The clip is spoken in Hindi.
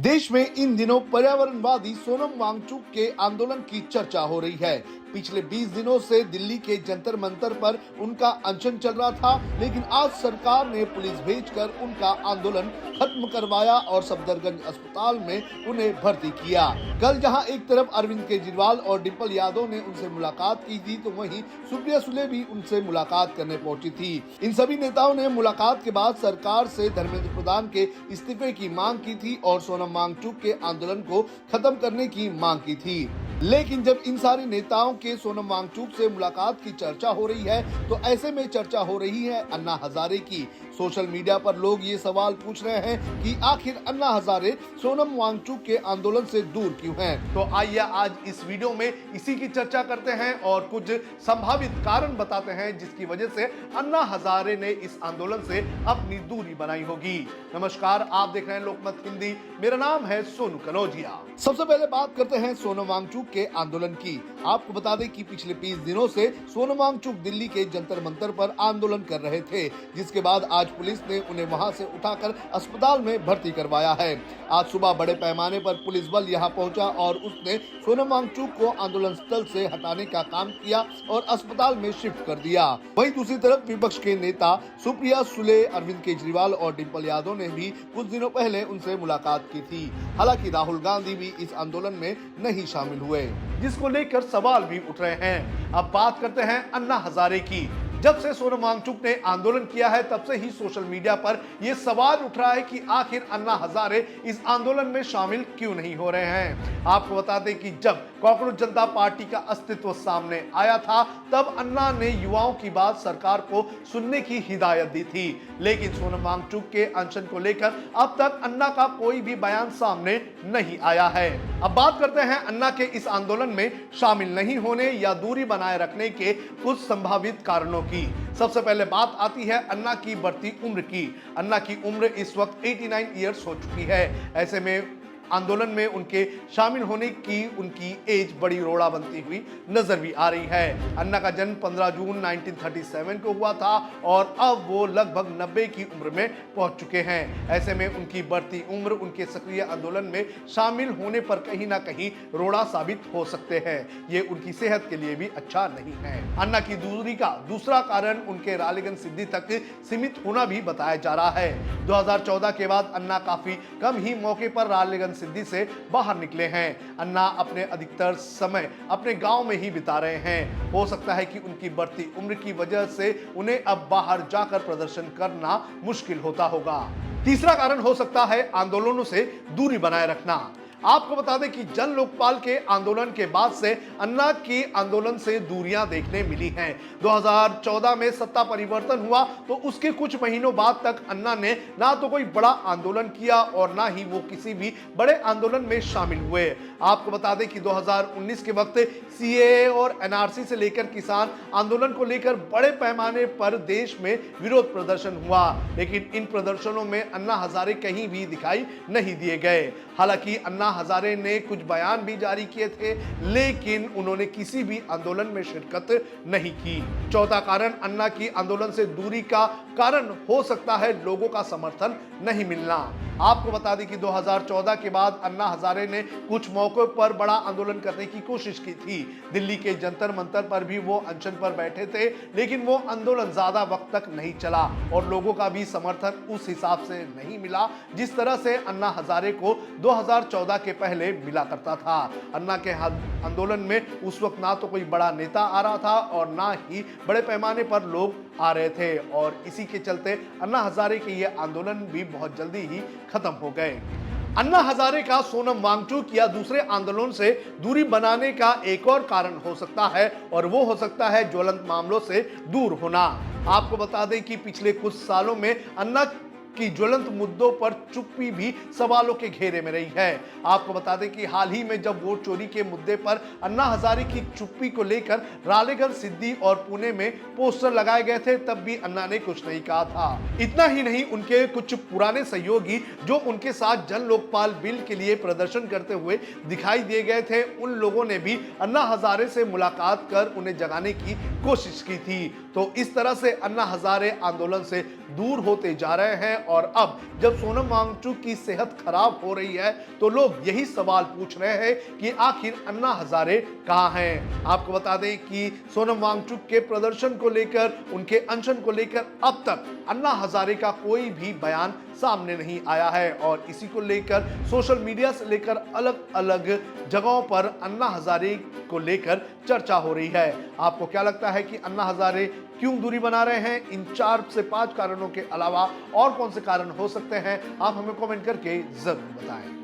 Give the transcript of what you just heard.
देश में इन दिनों पर्यावरणवादी सोनम वांगचुक के आंदोलन की चर्चा हो रही है। पिछले 20 दिनों से दिल्ली के जंतर मंतर पर उनका अनशन चल रहा था, लेकिन आज सरकार ने पुलिस भेजकर उनका आंदोलन खत्म करवाया और सफदरजंग अस्पताल में उन्हें भर्ती किया। कल जहां एक तरफ अरविंद केजरीवाल और डिम्पल यादव ने उनसे मुलाकात की थी, तो वहीं सुप्रिया सुले भी उनसे मुलाकात करने पहुंची थी। इन सभी नेताओं ने मुलाकात के बाद सरकार से धर्मेंद्र प्रधान के इस्तीफे की मांग की थी और सोनम वांगचुक के आंदोलन को खत्म करने की मांग की थी। लेकिन जब इन सारे नेताओं के सोनम वांगचुक से मुलाकात की चर्चा हो रही है, तो ऐसे में चर्चा हो रही है अन्ना हजारे की। सोशल मीडिया पर लोग ये सवाल पूछ रहे हैं कि आखिर अन्ना हजारे सोनम वांगचुक के आंदोलन से दूर क्यों हैं? तो आइए आज इस वीडियो में इसी की चर्चा करते हैं और कुछ संभावित कारण बताते हैं जिसकी वजह से अन्ना हजारे ने इस आंदोलन से अपनी दूरी बनाई होगी। नमस्कार, आप देख रहे हैं लोकमत हिंदी। मेरा नाम है सोनू कनौजिया। सबसे पहले बात करते हैं सोनम वांगचुक के आंदोलन की। आपको बता दें कि पिछले 20 दिनों से सोनम वांगचुक दिल्ली के जंतर मंतर पर आंदोलन कर रहे थे, जिसके बाद आज पुलिस ने उन्हें वहां से उठाकर अस्पताल में भर्ती करवाया है। आज सुबह बड़े पैमाने पर पुलिस बल यहां पहुंचा और उसने सोनम वांगचुक को आंदोलन स्थल से हटाने का काम किया और अस्पताल में शिफ्ट कर दिया। वहीं दूसरी तरफ विपक्ष के नेता सुप्रिया सुले, अरविंद केजरीवाल और डिम्पल यादव ने भी कुछ दिनों पहले उनसे मुलाकात की थी। हालांकि राहुल गांधी भी इस आंदोलन में नहीं शामिल हुए, जिसको लेकर सवाल भी उठ रहे हैं। अब बात करते हैं अन्ना हजारे की। जब से सोनम वांगचुक ने आंदोलन किया है, तब से ही सोशल मीडिया पर यह सवाल उठ रहा है कि आखिर अन्ना हजारे इस आंदोलन में शामिल क्यों नहीं हो रहे हैं। आपको बता दें कि जब कॉकरोच जनता पार्टी का अस्तित्व सामने आया था, तब अन्ना ने युवाओं की बात सरकार को सुनने की हिदायत दी थी, लेकिन सोनम वांगचुक के अनशन को लेकर अब तक अन्ना का कोई भी बयान सामने नहीं आया है। अब बात करते हैं अन्ना के इस आंदोलन में शामिल नहीं होने या दूरी बनाए रखने के कुछ संभावित कारणों की। सबसे पहले बात आती है अन्ना की बढ़ती उम्र की। अन्ना की उम्र इस वक्त 89 ईयर्स हो चुकी है। ऐसे में आंदोलन में उनके शामिल होने की उनकी एज बड़ी रोड़ा बनती हुई नजर भी आ रही है। अन्ना का जन्म 15 जून 1937 को हुआ था और अब वो लगभग 90 की उम्र में पहुंच चुके हैं। ऐसे में उनकी बढ़ती उम्र उनके सक्रिय आंदोलन में शामिल होने पर कहीं ना कहीं रोड़ा साबित हो सकते हैं। ये उनकी सेहत के लिए भी अच्छा नहीं है। अन्ना की दूरी का दूसरा कारण उनके रालेगन सिद्धि तक सीमित होना भी बताया जा रहा है। 2014 के बाद अन्ना काफी कम ही मौके पर रालेगन सिद्धि से बाहर निकले हैं। अन्ना अपने अधिकतर समय अपने गांव में ही बिता रहे हैं। हो सकता है कि उनकी बढ़ती उम्र की वजह से उन्हें अब बाहर जाकर प्रदर्शन करना मुश्किल होता होगा। तीसरा कारण हो सकता है आंदोलनों से दूरी बनाए रखना। आपको बता दें कि जन लोकपाल के आंदोलन के बाद से अन्ना की आंदोलन से दूरियां देखने मिली हैं। 2014 में सत्ता परिवर्तन हुआ तो उसके कुछ महीनों बाद तक अन्ना ने ना तो कोई बड़ा आंदोलन किया और ना ही वो किसी भी बड़े आंदोलन में शामिल हुए। आपको बता दें कि 2019 के वक्त सीएए और एनआरसी से लेकर किसान आंदोलन को लेकर बड़े पैमाने पर देश में विरोध प्रदर्शन हुआ, लेकिन इन प्रदर्शनों में अन्ना हजारे कहीं भी दिखाई नहीं दिए गए। हालांकि अन्ना हजारे ने कुछ बयान भी जारी किए थे, लेकिन उन्होंने किसी भी आंदोलन में शिरकत नहीं की। चौथा कारण अन्ना की आंदोलन से दूरी का कारण हो सकता है लोगों का समर्थन नहीं मिलना। आपको बता दें कि 2014 के बाद अन्ना हजारे ने कुछ मौकों पर बड़ा आंदोलन करने की कोशिश की थी। दिल्ली के जंतर मंतर पर भी वो अनशन पर बैठे थे, लेकिन वो आंदोलन ज्यादा वक्त तक नहीं चला और लोगों का भी समर्थन उस हिसाब से नहीं मिला जिस तरह से अन्ना हजारे को 2014 के पहले मिला करता था। अन्ना के आंदोलन में उस वक्त ना तो कोई बड़ा नेता आ रहा था और ना ही बड़े पैमाने पर लोग आ रहे थे और इसी के चलते अन्ना हजारे के ये आंदोलन भी बहुत जल्दी ही खत्म हो गए। अन्ना हजारे का सोनम वांगचुक या दूसरे आंदोलन से दूरी बनाने का एक और कारण हो सकता है और वो हो सकता है ज्वलंत मामलों से दूर होना। आपको बता दें कि पिछले कुछ सालों में अन्ना की ज्वलंत मुद्दों पर चुप्पी भी सवालों के घेरे में रही है। आपको बता दें कि हाल ही में जब वोट चोरी के मुद्दे पर अन्ना हजारे की चुप्पी को लेकर रालेगन सिद्धि और पुणे में पोस्टर लगाए गए थे, तब भी अन्ना ने कुछ नहीं कहा था। इतना ही नहीं, उनके कुछ पुराने सहयोगी जो उनके साथ जन लोकपाल बिल के लिए प्रदर्शन करते हुए दिखाई दिए गए थे, उन लोगों ने भी अन्ना हजारे से मुलाकात कर उन्हें जगाने की कोशिश की थी। तो इस तरह से अन्ना हजारे आंदोलन से दूर होते जा रहे हैं और अब जब सोनम वांगचुक की सेहत खराब हो रही है तो लोग यही सवाल पूछ रहे हैं कि आखिर अन्ना हजारे कहां हैं। आपको बता दें कि सोनम वांगचुक के प्रदर्शन को लेकर, उनके अनशन को लेकर अब तक अन्ना हजारे का कोई भी बयान सामने नहीं आया है और इसी को लेकर सोशल मीडिया से लेकर अलग अलग जगहों पर अन्ना हजारे को लेकर चर्चा हो रही है। आपको क्या लगता है कि अन्ना हजारे क्यों दूरी बना रहे हैं? इन 4 से 5 कारणों के अलावा और कौन से कारण हो सकते हैं? आप हमें कमेंट करके जरूर बताएं।